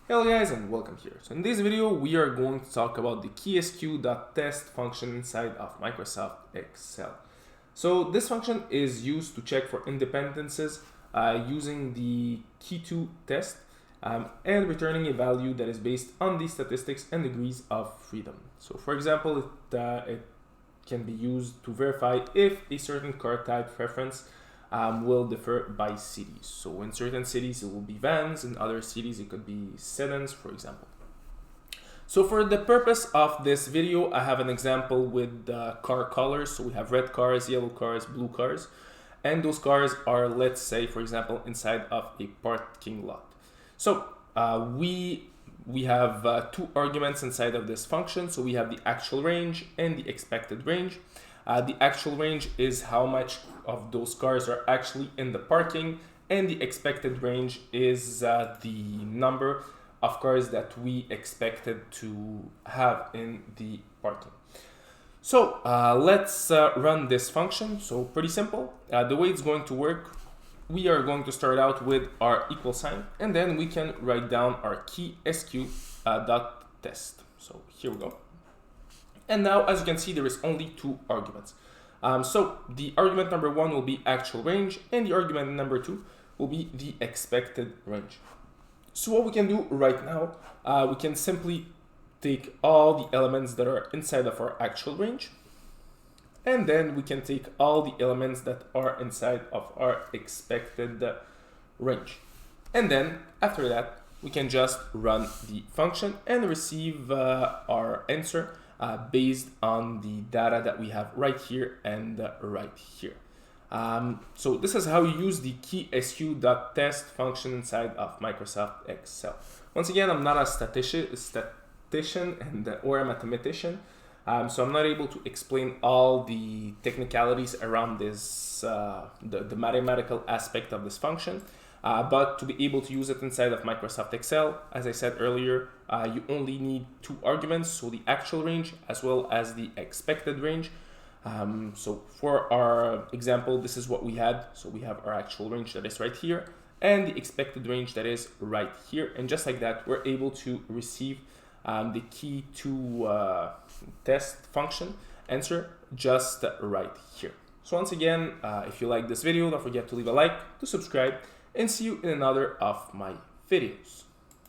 Hello guys and welcome here. So in this video we are going to talk about the CHISQ.TEST function inside of Microsoft Excel. So this function is used to check for independencies using the CHISQ.TEST and returning a value that is based on the statistics and degrees of freedom. So for example, it can be used to verify if a certain car type preference will differ by cities. So in certain cities it will be vans, in other cities it could be sedans, for example. So for the purpose of this video, I have an example with car colors. So we have red cars, yellow cars, blue cars, and those cars are, let's say, for example, inside of a parking lot. So we have two arguments inside of this function. So we have the actual range and the expected range. The actual range is how much of those cars are actually in the parking, and the expected range is the number of cars that we expected to have in the parking. So let's run this function. So pretty simple. The way it's going to work, we are going to start out with our equal sign, and then we can write down our CHISQ.TEST. So here we go. And now, as you can see, there is only two arguments. So the argument number one will be actual range, and the argument number two will be the expected range. So what we can do right now, we can simply take all the elements that are inside of our actual range, and then we can take all the elements that are inside of our expected range. And then after that, we can just run the function and receive our answer based on the data that we have right here and right here. So this is how you use the CHISQ.TEST function inside of Microsoft Excel. Once again, I'm not a statistician or a mathematician, so I'm not able to explain all the technicalities around this, the mathematical aspect of this function. But to be able to use it inside of Microsoft Excel, as I said earlier, you only need two arguments, so the actual range as well as the expected range. So for our example, this is what we had. So we have our actual range that is right here and the expected range that is right here. And just like that, we're able to receive the CHISQ.TEST function answer just right here. So once again, if you like this video, don't forget to leave a like, to subscribe, and see you in another of my videos.